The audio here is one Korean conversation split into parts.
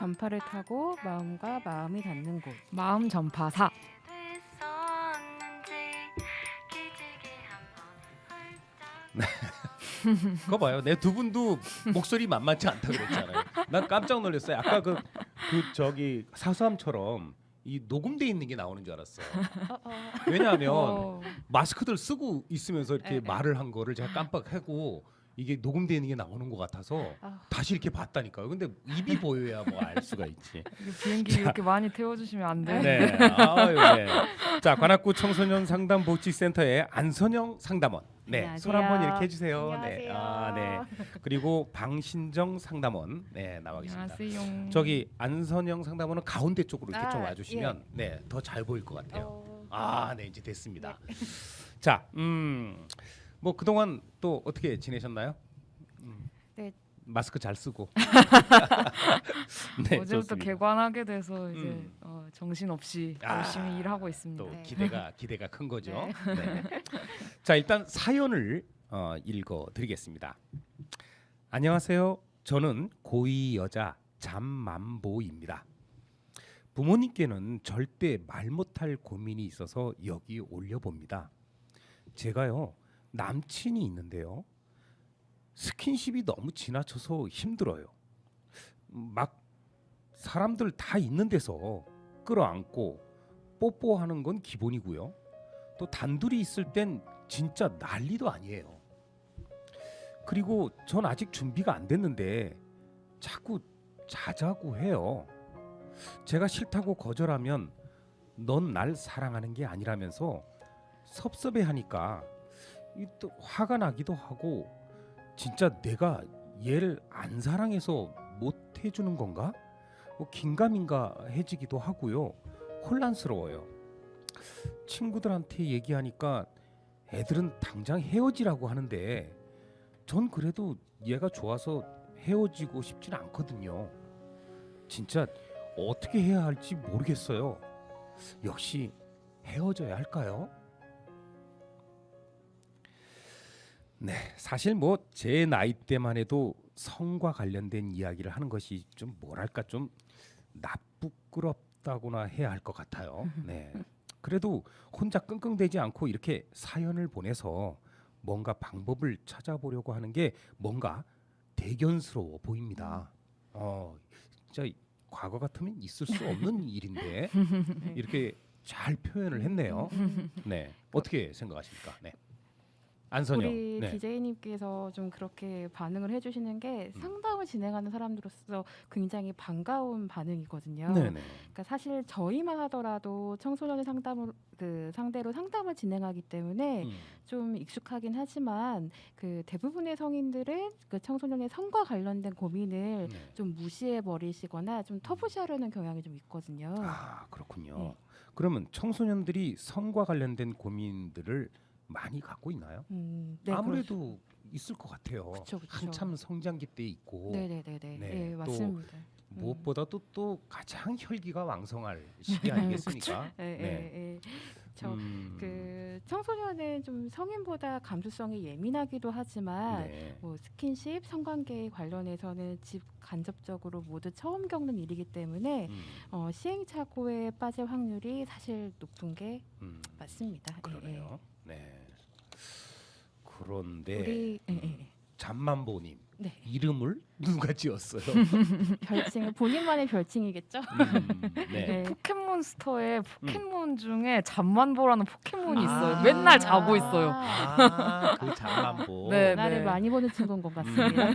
전파를 타고 마음과 마음이 닿는 곳. 마음 전파사. 그거 봐요. 내 두 분도 목소리 만만치 않다 그랬잖아요. 난 깜짝 놀랐어요. 아까 그 저기 사수함처럼 이 녹음돼 있는 게 나오는 줄 알았어. 왜냐하면 어. 마스크들 쓰고 있으면서 이렇게 에. 말을 한 거를 제가 깜빡하고 이게 녹음돼 있는 게 나오는 것 같아서 아. 다시 이렇게 봤다니까요. 근데 입이 보여야 뭐 알 수가 있지. 이거 비행기 이렇게 많이 태워주시면 안 돼. 네. 아유, 네. 자, 관악구 청소년 상담 보치센터의 안선영 상담원. 네. 안녕하세요. 손 한번 이렇게 해주세요. 안녕하세요. 네. 아, 네. 그리고 방신정 상담원. 네, 나와 계십니다. 안녕하세요. 저기 안선영 상담원은 가운데 쪽으로 이렇게 아, 좀 와주시면 네, 더 잘 보일 것 같아요. 어, 아, 네, 이제 됐습니다. 자, 뭐 그동안 또 어떻게 지내셨나요? 네. 마스크 잘 쓰고. 네, 어제부터 좋습니다. 개관하게 돼서 이제 음. 정신 없이 아, 열심히 일하고 있습니다. 또 네. 기대가 큰 거죠. 네. 자, 일단 사연을 읽어드리겠습니다. 안녕하세요. 저는 고2 여자 잠만보입니다. 부모님께는 절대 말 못할 고민이 있어서 여기 올려봅니다. 제가요 남친이 있는데요. 스킨십이 너무 지나쳐서 힘들어요. 막 사람들 다 있는 데서 끌어안고 뽀뽀하는 건 기본이고요. 또 단둘이 있을 땐 진짜 난리도 아니에요. 그리고 전 아직 준비가 안 됐는데 자꾸 자자고 해요. 제가 싫다고 거절하면 넌 날 사랑하는 게 아니라면서 섭섭해하니까 또 화가 나기도 하고 진짜 내가 얘를 안 사랑해서 못 해주는 건가? 뭐 긴가민가해지기도 하고요. 혼란스러워요. 친구들한테 얘기하니까 애들은 당장 헤어지라고 하는데 전 그래도 얘가 좋아서 헤어지고 싶진 않거든요. 진짜 어떻게 해야 할지 모르겠어요. 역시 헤어져야 할까요? 네, 사실 뭐 제 나이 때만 해도 성과 관련된 이야기를 하는 것이 좀 뭐랄까 좀 나쁘끄럽다고나 해야 할 것 같아요. 네, 그래도 혼자 끙끙대지 않고 이렇게 사연을 보내서 뭔가 방법을 찾아보려고 하는 게 뭔가 대견스러워 보입니다. 진짜 과거 같으면 있을 수 없는 일인데 이렇게 잘 표현을 했네요. 네, 어떻게 생각하십니까? 네. 안선영. 우리 네. DJ님께서 좀 그렇게 반응을 해주시는 게 상담을 진행하는 사람들로서 굉장히 반가운 반응이거든요. 네네. 그러니까 사실 저희만 하더라도 청소년의 상담을 상대로 상담을 진행하기 때문에 좀 익숙하긴 하지만 그 대부분의 성인들은 그 청소년의 성과 관련된 고민을 네. 좀 무시해 버리시거나 좀 터부시하려는 경향이 좀 있거든요. 아, 그렇군요. 네. 그러면 청소년들이 성과 관련된 고민들을 많이 갖고 있나요? 네, 아무래도 있을 것 같아요. 그쵸. 한참 성장기 때 있고 네네네네. 네, 네, 또 맞습니다. 무엇보다도 또 가장 혈기가 왕성할 시기 아니겠습니까? 예, 네. 예, 예. 음, 그 청소년은 좀 성인보다 감수성이 예민하기도 하지만 네. 뭐 스킨십, 성관계 관련해서는 간접적으로 모두 처음 겪는 일이기 때문에 시행착오에 빠질 확률이 사실 높은 게 맞습니다. 그러네요. 네. 그런데 우리 잠만보님 네. 이름을 누가 지었어요? 별칭 본인만의 별칭이겠죠? 네. 네. 포켓몬스터에 포켓몬 중에 잠만보라는 포켓몬이 있어요. 아. 맨날 자고 있어요. 아, 그 잠만보. 네. 나를 많이 보는 친구인 것 같습니다.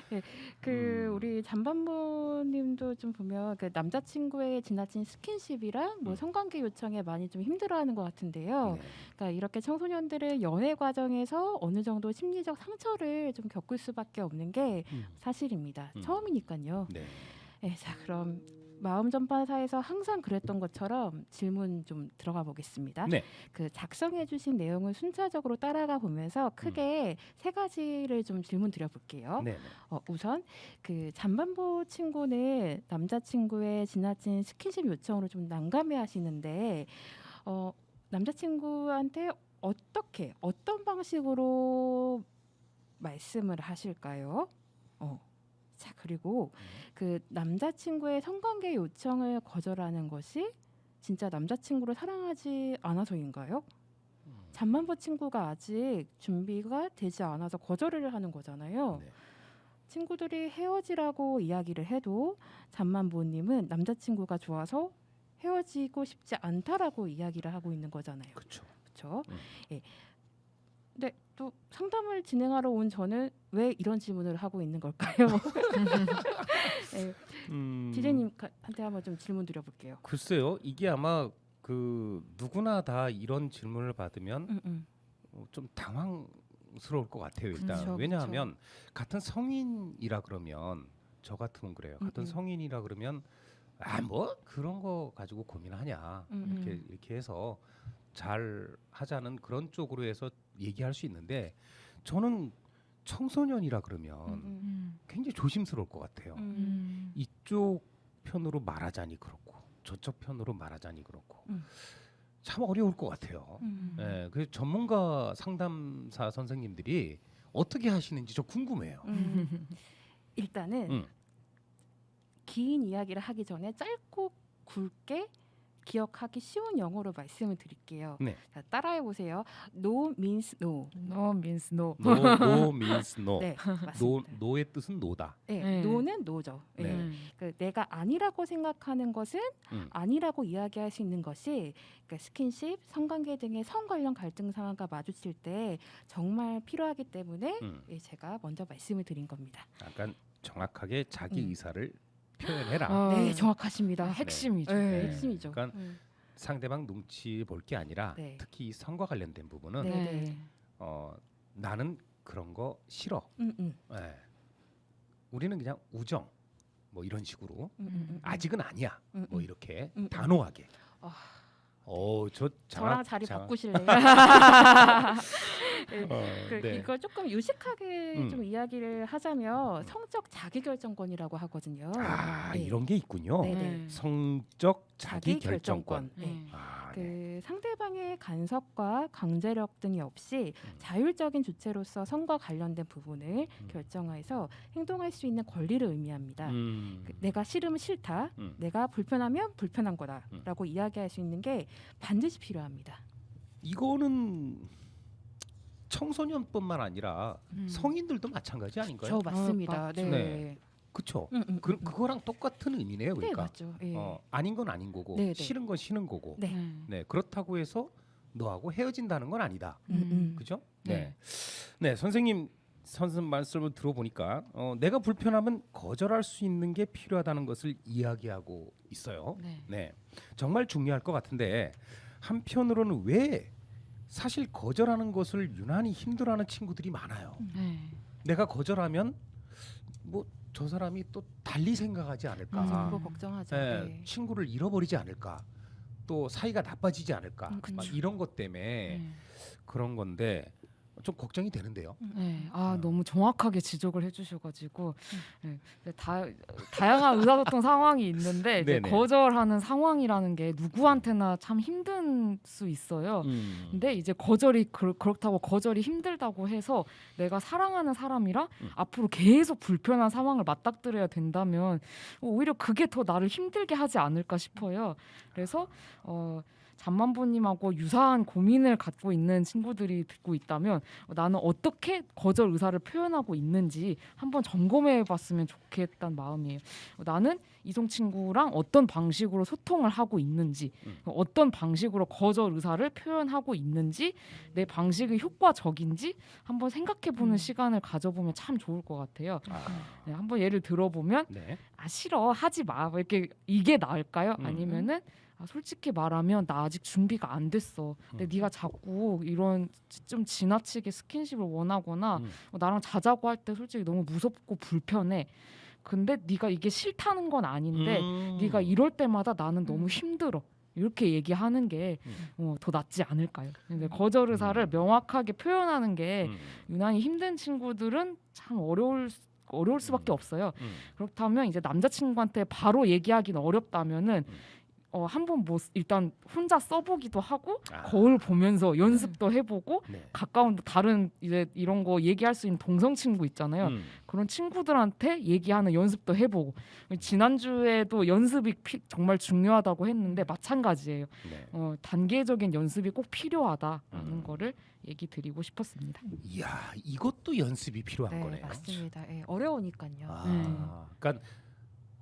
네, 우리 음. 잠반모님도 좀 보면 그 남자친구의 지나친 스킨십이랑 뭐 성관계 요청에 많이 좀 힘들어하는 것 같은데요. 네. 그러니까 이렇게 청소년들은 연애 과정에서 어느 정도 심리적 상처를 좀 겪을 수밖에 없는 게 사실입니다. 처음이니까요. 네. 네, 자 그럼 마음 전파사에서 항상 그랬던 것처럼 질문 좀 들어가 보겠습니다. 네. 그 작성해주신 내용을 순차적으로 따라가 보면서 크게 세 가지를 좀 질문 드려볼게요. 네. 우선 그 잠반보 친구는 남자친구의 지나친 스킨십 요청으로 좀 난감해하시는데 남자친구한테 어떤 방식으로 말씀을 하실까요? 자, 그리고 그 남자친구의 성관계 요청을 거절하는 것이 진짜 남자친구를 사랑하지 않아서인가요? 잠만보 친구가 아직 준비가 되지 않아서 거절을 하는 거잖아요. 네. 친구들이 헤어지라고 이야기를 해도 잠만보님은 남자친구가 좋아서 헤어지고 싶지 않다라고 이야기를 하고 있는 거잖아요. 그렇죠. 그렇죠? 예. 근데 또 상담을 진행하러 온 저는 왜 이런 질문을 하고 있는 걸까요? 예, 디제님한테 한번 좀 질문 드려볼게요. 글쎄요, 이게 아마 그 누구나 다 이런 질문을 받으면 좀 당황스러울 것 같아요. 일단 그쵸, 왜냐하면 같은 성인이라 그러면 저 같으면 그래요. 같은 성인이라 그러면 아 뭐 그런 거 가지고 고민하냐 이렇게 해서 잘 하자는 그런 쪽으로 해서 얘기할 수 있는데 저는 청소년이라 그러면 굉장히 조심스러울 것 같아요. 이쪽 편으로 말하자니 그렇고 저쪽 편으로 말하자니 그렇고 참 어려울 것 같아요. 예, 그래서 전문가 상담사 선생님들이 어떻게 하시는지 저 궁금해요. 일단은 긴 이야기를 하기 전에 짧고 굵게 기억하기 쉬운 영어로 말씀을 드릴게요. 네. 자, 따라해 보세요. No means no. No means no. No means no. 네, 노, 맞습니다. 노의 뜻은 노다. 네, 네. no는 no죠. 예. 네. 그 내가 아니라고 생각하는 것은 아니라고 이야기할 수 있는 것이 그러니까 스킨십, 성관계 등의 성 관련 갈등 상황과 마주칠 때 정말 필요하기 때문에 예, 제가 먼저 말씀을 드린 겁니다. 약간 정확하게 자기 의사를 표현해라. 네, 정확하십니다. 핵심이죠. 네, 네. 핵심이죠. 그러니까 상대방 눈치 볼 게 아니라 네. 특히 이 성과 관련된 부분은 네. 나는 그런 거 싫어. 예. 우리는 그냥 우정 뭐 이런 식으로 아직은 아니야. 뭐 이렇게 단호하게. 저 저랑 자리 바꾸실래요? 네. 이걸 조금 유식하게 좀 이야기를 하자면 성적 자기결정권이라고 하거든요. 네. 이런 게 있군요. 네. 성적 자기결정권. 네. 네. 그 상대방의 간섭과 강제력 등이 없이 자율적인 주체로서 성과 관련된 부분을 결정해서 행동할 수 있는 권리를 의미합니다. 내가 싫으면 싫다, 내가 불편하면 불편한 거다라고 이야기할 수 있는 게 반드시 필요합니다. 이거는 청소년뿐만 아니라 성인들도 마찬가지 아닌가요? 저 맞습니다. 맞죠. 네. 그렇죠. 그거랑 똑같은 의미네요. 네, 그러니까 맞죠. 예. 아닌 건 아닌 거고 네, 네. 싫은 건 싫은 거고. 네. 네, 그렇다고 해서 너하고 헤어진다는 건 아니다. 그죠? 네. 네, 선생님 말씀을 들어보니까 내가 불편하면 거절할 수 있는 게 필요하다는 것을 이야기하고 있어요. 네. 네, 정말 중요할 것 같은데 한편으로는 왜 사실 거절하는 것을 유난히 힘들어하는 친구들이 많아요. 내가 거절하면 뭐 저 사람이 또 달리 생각하지 않을까, 그거 걱정하죠. 네, 네. 친구를 잃어버리지 않을까, 또 사이가 나빠지지 않을까, 막 그쵸. 이런 것 때문에 그런 건데 좀 걱정이 되는데요. 네, 너무 정확하게 지적을 해주셔가지고 네, 다양한 의사소통 상황이 있는데 이제 네네. 거절하는 상황이라는 게 누구한테나 참 힘든 수 있어요. 근데 이제 거절이 그렇다고 거절이 힘들다고 해서 내가 사랑하는 사람이랑 앞으로 계속 불편한 상황을 맞닥뜨려야 된다면 오히려 그게 더 나를 힘들게 하지 않을까 싶어요. 그래서 잠만보님하고 유사한 고민을 갖고 있는 친구들이 듣고 있다면 나는 어떻게 거절 의사를 표현하고 있는지 한번 점검해봤으면 좋겠다는 마음이에요. 나는 이성 친구랑 어떤 방식으로 소통을 하고 있는지, 어떤 방식으로 거절 의사를 표현하고 있는지, 내 방식이 효과적인지 한번 생각해보는 시간을 가져보면 참 좋을 것 같아요. 네, 한번 예를 들어보면 네. 싫어 하지 마, 뭐 이게 나을까요? 아니면은 솔직히 말하면 나 아직 준비가 안 됐어. 근데 네가 자꾸 이런 좀 지나치게 스킨십을 원하거나 나랑 자자고 할 때 솔직히 너무 무섭고 불편해. 근데 네가 이게 싫다는 건 아닌데 네가 이럴 때마다 나는 너무 힘들어. 이렇게 얘기하는 게 더 낫지 않을까요? 근데 거절 의사를 명확하게 표현하는 게 유난히 힘든 친구들은 참 어려울 수밖에 없어요. 그렇다면 이제 남자친구한테 바로 얘기하기는 어렵다면은 한번 뭐 일단 혼자 써보기도 하고 아. 거울 보면서 연습도 해보고 네. 가까운 다른 이제 이런 거 얘기할 수 있는 동성 친구 있잖아요. 그런 친구들한테 얘기하는 연습도 해보고 지난주에도 연습이 정말 중요하다고 했는데 마찬가지예요. 네. 단계적인 연습이 꼭 필요하다라는 거를 얘기 드리고 싶었습니다. 이야, 이것도 연습이 필요한 네, 거네요. 맞습니다. 예, 어려우니까요. 그러니까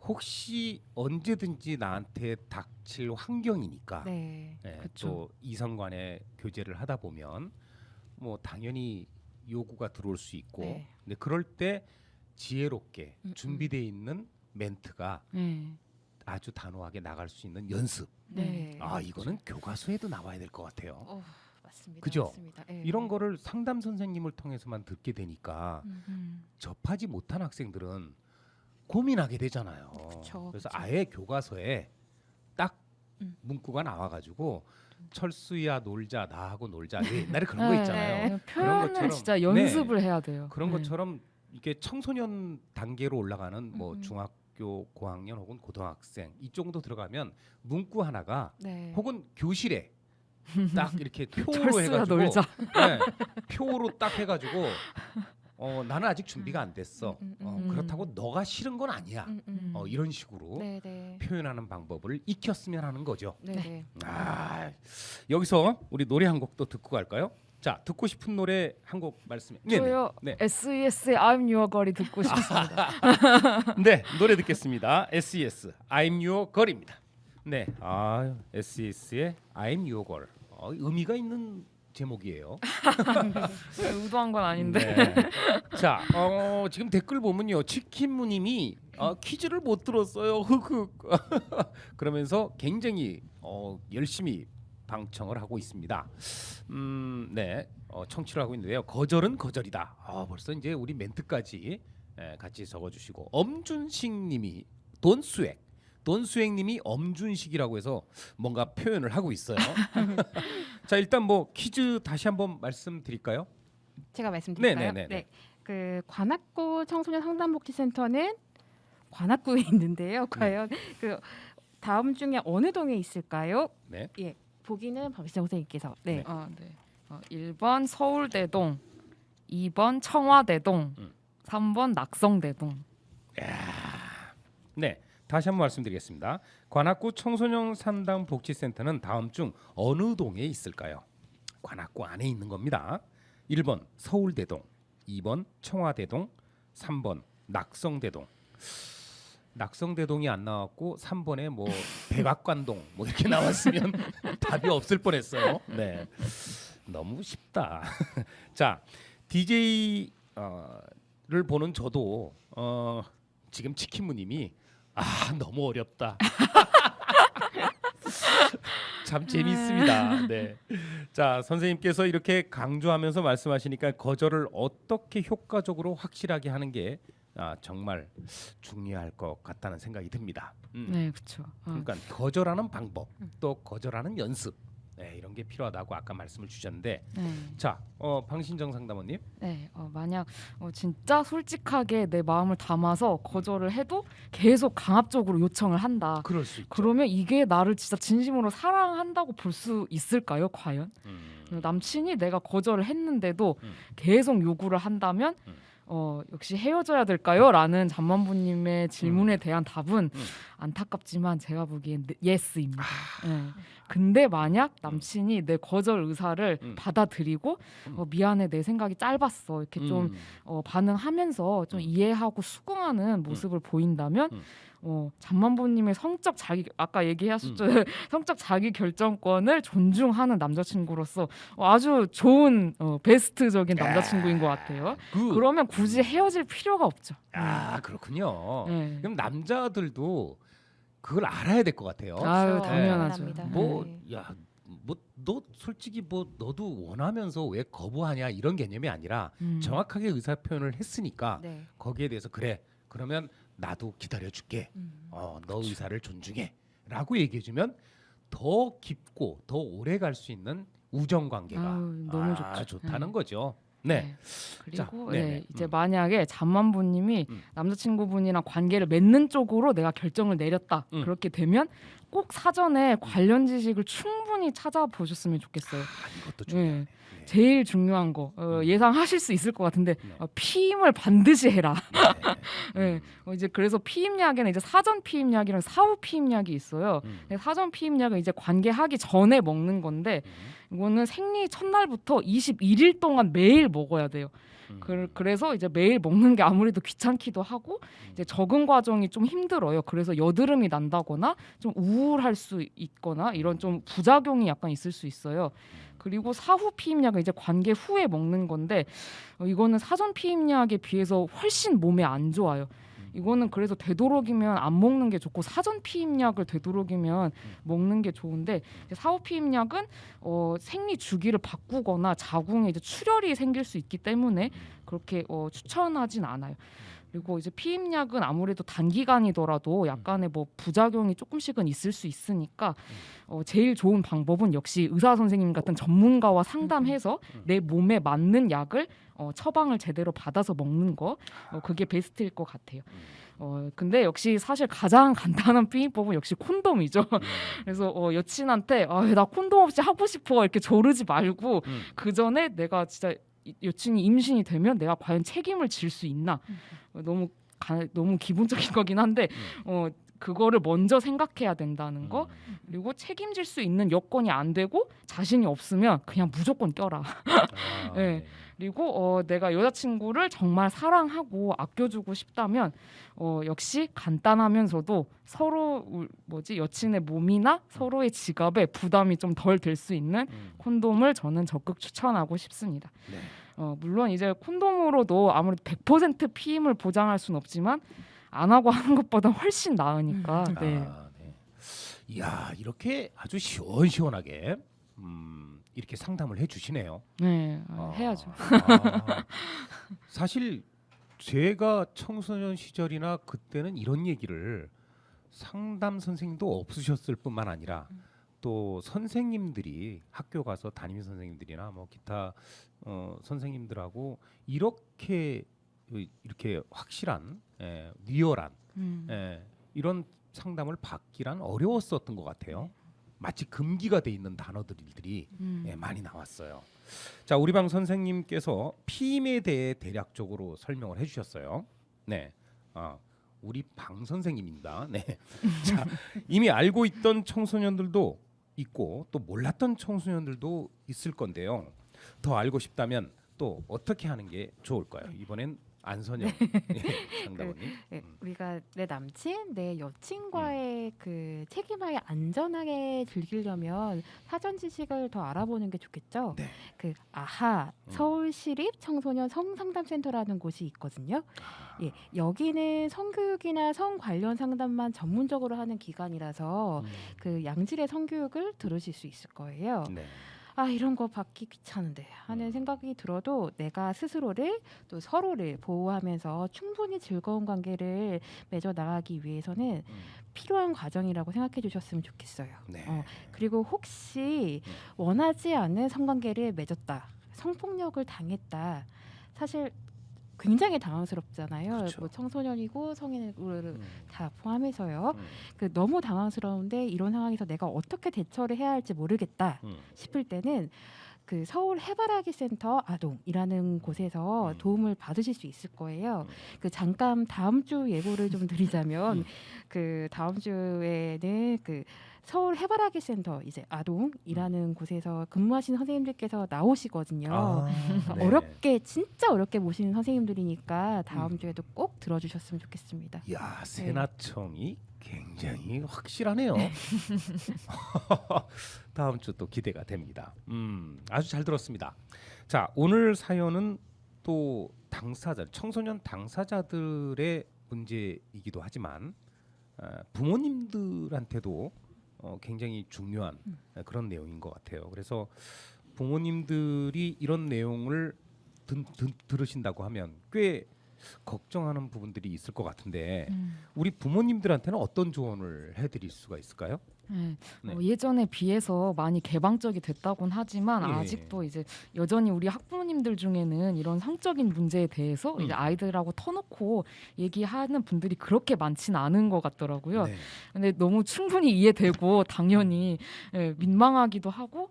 혹시 언제든지 나한테 닥칠 환경이니까 네. 예, 그쵸. 또 이성 간의 교제를 하다 보면 뭐 당연히 요구가 들어올 수 있고 네. 근데 그럴 때 지혜롭게 음. 준비되어 있는 멘트가 네. 아주 단호하게 나갈 수 있는 연습. 네. 아, 이거는 교과서에도 나와야 될 것 같아요. 맞습니다. 그죠? 맞습니다. 예. 이런 거를 상담 선생님을 통해서만 듣게 되니까 접하지 못한 학생들은 고민하게 되잖아요. 그쵸, 그래서 그쵸. 아예 교과서에 딱 음. 문구가 나와가지고 철수야 놀자 나하고 놀자 옛날에 그런 거 네. 있잖아요. 표현은 것처럼, 진짜 연습을 해야 돼요. 그런 네. 것처럼 이게 청소년 단계로 올라가는 뭐 음. 중학교 고학년 혹은 고등학생 이 정도 들어가면 문구 하나가 네. 혹은 교실에 딱 이렇게 표로 철수야 해가지고 놀자. 네, 표로 딱 해가지고 나는 아직 준비가 안 됐어. 음. 그렇다고 너가 싫은 건 아니야. 이런 식으로 네, 네. 표현하는 방법을 익혔으면 하는 거죠. 네, 네. 아, 여기서 우리 노래 한 곡 또 듣고 갈까요? 자, 듣고 싶은 노래 한 곡 말씀해. 저요. 네. SES의 I'm Your Girl이 듣고 싶습니다. 네, 노래 듣겠습니다. SES I'm Your Girl입니다. 네, SES의 I'm Your Girl. 의미가 있는 제목이에요. 의도한 건 아닌데. 네. 자, 지금 댓글 보면요, 치킨무님이 퀴즈를 못 들었어요. 흑흑. 그러면서 굉장히 열심히 방청을 하고 있습니다. 네, 청취를 하고 있는데요. 거절은 거절이다. 벌써 이제 우리 멘트까지 같이 적어주시고 엄준식님이 돈수액님이 엄준식이라고 해서 뭔가 표현을 하고 있어요. 자, 일단 뭐 퀴즈 다시 한번 말씀드릴까요? 제가 말씀드릴까요? 네네네. 네. 그 관악구 청소년 상담복지센터는 관악구에 있는데요. 과연 그 다음 중에 어느 동에 있을까요? 네. 예. 보기는 박시정 선생님께서. 네. 네. 1번 서울대동, 2번 청와대동, 3번 낙성대동. 네, 다시 한번 말씀드리겠습니다. 관악구 청소년 상담 복지센터는 다음 중 어느 동에 있을까요? 관악구 안에 있는 겁니다. 1번 서울대동, 2번 청와대동, 3번 낙성대동. 낙성대동이 안 나왔고 3번에 뭐 백악관동 뭐 이렇게 나왔으면 답이 없을 뻔했어요. 네, 너무 쉽다. 자, DJ를 보는 저도 지금 치킨무님이 너무 어렵다. 참 재밌습니다. 네. 자, 선생님께서 이렇게 강조하면서 말씀하시니까 거절을 어떻게 효과적으로 확실하게 하는 게 정말 중요할 것 같다는 생각이 듭니다. 네, 그렇죠. 그러니까 거절하는 방법, 또 거절하는 연습, 네, 이런 게 필요하다고 아까 말씀을 주셨는데, 네. 자, 방신정 상담원님, 네, 만약 진짜 솔직하게 내 마음을 담아서 거절을 해도 계속 강압적으로 요청을 한다. 그럴 수 있죠. 그러면 이게 나를 진짜 진심으로 사랑한다고 볼 수 있을까요, 과연? 남친이 내가 거절을 했는데도 계속 요구를 한다면 역시 헤어져야 될까요? 라는 잠만보님의 질문에 대한 답은 안타깝지만 제가 보기엔 예스입니다. 네. 근데 만약 남친이 내 거절 의사를 받아들이고 미안해 내 생각이 짧았어 이렇게 좀 반응하면서 좀 이해하고 수긍하는 모습을 보인다면 잠만보님의 성적 자기 아까 얘기하셨죠 성적 자기 결정권을 존중하는 남자친구로서 아주 좋은 베스트적인 남자친구인 것 같아요. 그러면 굳이 헤어질 필요가 없죠. 그렇군요. 네. 그럼 남자들도 그걸 알아야 될 것 같아요. 아유, 그렇죠. 당연하죠. 당연합니다. 너 솔직히 너도 원하면서 왜 거부하냐 이런 개념이 아니라 정확하게 의사 표현을 했으니까 네. 거기에 대해서 그래 그러면 나도 기다려줄게. 너 의사를 존중해라고 얘기해주면 더 깊고 더 오래 갈 수 있는 우정 관계가 너무 좋죠. 좋다는 거죠. 네. 그리고 자, 네네. 이제 만약에 잠만보님이 남자친구분이랑 관계를 맺는 쪽으로 내가 결정을 내렸다. 그렇게 되면 꼭 사전에 관련 지식을 충분히 찾아보셨으면 좋겠어요. 이것도 중요해요. 제일 중요한 거 예상하실 수 있을 것 같은데 네. 피임을 반드시 해라. 네. 이제 그래서 피임약에는 이제 사전 피임약이랑 사후 피임약이 있어요. 사전 피임약은 이제 관계하기 전에 먹는 건데 이거는 생리 첫날부터 21일 동안 매일 먹어야 돼요. 그래서 이제 매일 먹는 게 아무래도 귀찮기도 하고 이제 적응 과정이 좀 힘들어요. 그래서 여드름이 난다거나 좀 우울할 수 있거나 이런 좀 부작용이 약간 있을 수 있어요. 그리고 사후 피임약은 이제 관계 후에 먹는 건데 이거는 사전 피임약에 비해서 훨씬 몸에 안 좋아요. 이거는 그래서 되도록이면 안 먹는 게 좋고 사전 피임약을 되도록이면 먹는 게 좋은데 사후 피임약은 생리 주기를 바꾸거나 자궁에 이제 출혈이 생길 수 있기 때문에 그렇게 추천하진 않아요. 그리고 이제 피임약은 아무래도 단기간이더라도 약간의 뭐 부작용이 조금씩은 있을 수 있으니까 제일 좋은 방법은 역시 의사 선생님 같은 전문가와 상담해서 내 몸에 맞는 약을 처방을 제대로 받아서 먹는 거 그게 베스트일 것 같아요. 근데 역시 사실 가장 간단한 피임법은 역시 콘돔이죠. 그래서 여친한테 나 콘돔 없이 하고 싶어 이렇게 조르지 말고 그 전에 내가 진짜 여친이 임신이 되면 내가 과연 책임을 질 수 있나 너무 기본적인 거긴 한데 그거를 먼저 생각해야 된다는 거. 그리고 책임질 수 있는 여건이 안 되고 자신이 없으면 그냥 무조건 껴라. 네. 그리고 내가 여자친구를 정말 사랑하고 아껴주고 싶다면 역시 간단하면서도 서로 여친의 몸이나 서로의 지갑에 부담이 좀 덜 될 수 있는 콘돔을 저는 적극 추천하고 싶습니다. 네. 물론 이제 콘돔으로도 아무래도 100% 피임을 보장할 수는 없지만 안 하고 하는 것보다 훨씬 나으니까. 네. 네. 이야, 이렇게 아주 시원시원하게 이렇게 상담을 해주시네요. 네, 해야죠. 사실 제가 청소년 시절이나 그때는 이런 얘기를 상담 선생님도 없으셨을 뿐만 아니라 또 선생님들이 학교 가서 담임 선생님들이나 뭐 기타 선생님들하고 이렇게 확실한 리얼한 이런 상담을 받기란 어려웠었던 것 같아요. 마치 금기가 돼 있는 단어들이 많이 나왔어요. 자, 우리 방 선생님께서 피임에 대해 대략적으로 설명을 해주셨어요. 네, 우리 방 선생님입니다. 네, 자, 이미 알고 있던 청소년들도 있고 또 몰랐던 청소년들도 있을 건데요. 더 알고 싶다면 또 어떻게 하는 게 좋을까요? 이번엔 안선영 상담원님. 우리가 내 남친, 내 여친과의 그 책임하에 안전하게 즐기려면 사전 지식을 더 알아보는 게 좋겠죠. 네. 그 아하 서울시립 청소년 성상담센터라는 곳이 있거든요. 예, 여기는 성교육이나 성 관련 상담만 전문적으로 하는 기관이라서 그 양질의 성교육을 들으실 수 있을 거예요. 네. 이런 거 받기 귀찮은데 하는 생각이 들어도 내가 스스로를 또 서로를 보호하면서 충분히 즐거운 관계를 맺어 나가기 위해서는 필요한 과정이라고 생각해 주셨으면 좋겠어요. 네. 그리고 혹시 원하지 않는 성관계를 맺었다, 성폭력을 당했다, 사실 굉장히 당황스럽잖아요. 그렇죠. 뭐 청소년이고 성인을 다 포함해서요. 너무 당황스러운데 이런 상황에서 내가 어떻게 대처를 해야 할지 모르겠다 싶을 때는 그 서울 해바라기 센터 아동이라는 곳에서 도움을 받으실 수 있을 거예요. 그 잠깐 다음 주 예고를 좀 드리자면 그 다음 주에는 그 서울 해바라기 센터 이제 아동이라는 곳에서 근무하시는 선생님들께서 나오시거든요. 네. 어렵게 진짜 어렵게 모시는 선생님들이니까 다음 주에도 꼭 들어주셨으면 좋겠습니다. 야, 세나청이 굉장히 확실하네요. 다음 주 또 기대가 됩니다. 아주 잘 들었습니다. 자, 오늘 사연은 또 청소년 당사자들의 문제이기도 하지만 부모님들한테도 굉장히 중요한 그런 내용인 것 같아요. 그래서 부모님들이 이런 내용을 들으신다고 하면 꽤 걱정하는 부분들이 있을 것 같은데 우리 부모님들한테는 어떤 조언을 해드릴 수가 있을까요? 네. 네. 예전에 비해서 많이 개방적이 됐다곤 하지만 예. 아직도 이제 여전히 우리 학부모님들 중에는 이런 성적인 문제에 대해서 이제 아이들하고 터놓고 얘기하는 분들이 그렇게 많지는 않은 것 같더라고요. 네. 근데 너무 충분히 이해되고 당연히 민망하기도 하고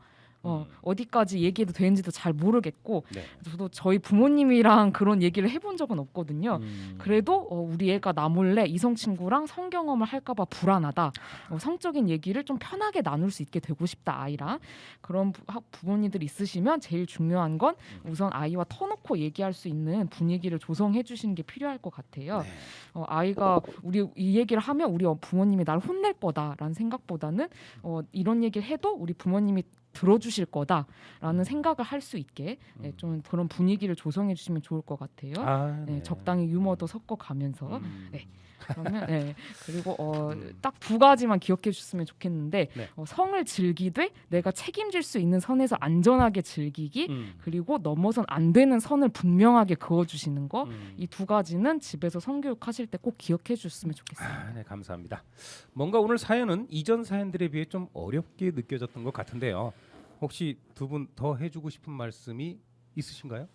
어디까지 얘기해도 되는지도 잘 모르겠고 네. 저도 저희 부모님이랑 그런 얘기를 해본 적은 없거든요. 그래도 우리 애가 나 몰래 이성 친구랑 성경험을 할까봐 불안하다. 성적인 얘기를 좀 편하게 나눌 수 있게 되고 싶다 아이랑. 그런 부모님들 있으시면 제일 중요한 건 우선 아이와 터놓고 얘기할 수 있는 분위기를 조성해 주시는 게 필요할 것 같아요. 네. 아이가 우리 이 얘기를 하면 우리 부모님이 날 혼낼 거다라는 생각보다는 이런 얘기를 해도 우리 부모님이 들어주실 거다라는 생각을 할 수 있게 좀 그런 분위기를 조성해 주시면 좋을 것 같아요. 네. 적당히 유머도 섞어가면서. 그러면 그리고 딱 두 가지만 기억해 주셨으면 좋겠는데 네. 성을 즐기되 내가 책임질 수 있는 선에서 안전하게 즐기기 그리고 넘어선 안 되는 선을 분명하게 그어주시는 거 이 두 가지는 집에서 성교육 하실 때 꼭 기억해 주셨으면 좋겠습니다. 네, 감사합니다. 뭔가 오늘 사연은 이전 사연들에 비해 좀 어렵게 느껴졌던 것 같은데요. 혹시 두 분 더 해주고 싶은 말씀이 있으신가요?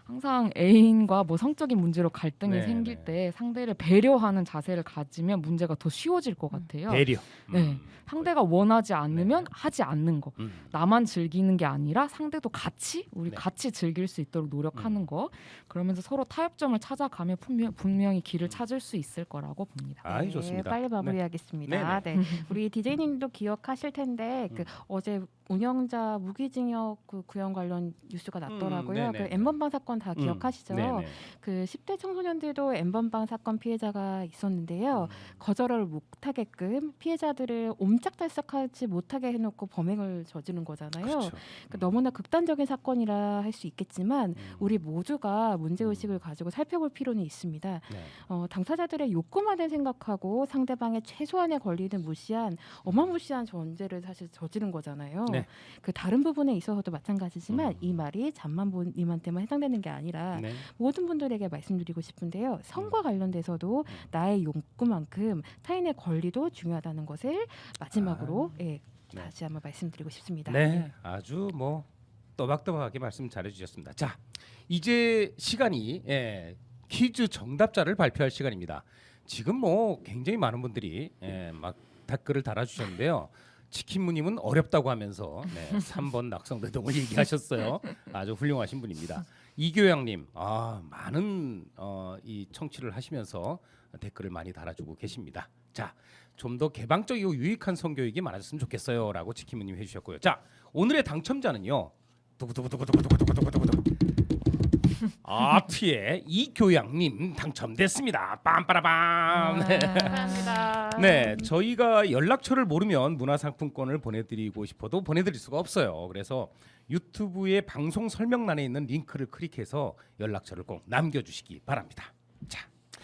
항상 애인과 뭐 성적인 문제로 갈등이 네, 생길 네. 때 상대를 배려하는 자세를 가지면 문제가 더 쉬워질 것 같아요. 배려. 네, 상대가 원하지 않으면 네. 하지 않는 거. 나만 즐기는 게 아니라 상대도 같이 우리 네. 같이 즐길 수 있도록 노력하는 거. 그러면서 서로 타협점을 찾아가면 분명히 길을 찾을 수 있을 거라고 봅니다. 아이 좋습니다. 빨리 마무리하겠습니다. 네. 우리 DJ님도 기억하실 텐데 그 어제 운영자 무기징역 그 구형 관련 뉴스가 났더라고요. 그 네네. N번방 사건 다 기억하시죠? 네네. 그 10대 청소년들도 N번방 사건 피해자가 있었는데요. 거절을 못하게끔 피해자들을 옴짝달싹하지 못하게 해놓고 범행을 저지른 거잖아요. 그렇죠. 그 너무나 극단적인 사건이라 할 수 있겠지만 우리 모두가 문제의식을 가지고 살펴볼 필요는 있습니다. 네. 당사자들의 욕구만을 생각하고 상대방의 최소한의 권리를 무시한 어마무시한 전제를 사실 저지른 거잖아요. 네. 그 다른 부분에 있어서도 마찬가지지만 이 말이 잠만보님한테만 해당되는 게 아니라 네. 모든 분들에게 말씀드리고 싶은데요. 성과 관련돼서도 나의 욕구만큼 타인의 권리도 중요하다는 것을 마지막으로 다시 한번 말씀드리고 싶습니다. 네, 아주 뭐 또박또박하게 말씀 잘해주셨습니다. 자, 이제 시간이 퀴즈 정답자를 발표할 시간입니다. 지금 뭐 굉장히 많은 분들이 막 댓글을 달아주셨는데요. 치킨무님은 어렵다고 하면서 3번 낙성대동을 얘기하셨어요. 아주 훌륭하신 분입니다. 이교양님, 많은 이 청취를 하시면서 댓글을 많이 달아주고 계십니다. 자, 좀 더 개방적이고 유익한 성교육이 많아졌으면 좋겠어요라고 치킨무님 해주셨고요. 자, 오늘의 당첨자는요. 두구두구두구두구두구두구두구. 아트의 이교양님 당첨됐습니다. 빰빠라밤. 네. 감사합니다. 네, 저희가 연락처를 모르면 문화상품권을 보내드리고 싶어도 보내드릴 수가 없어요. 그래서 유튜브의 방송 설명란에 있는 링크를 클릭해서 연락처를 꼭 남겨주시기 바랍니다. 자.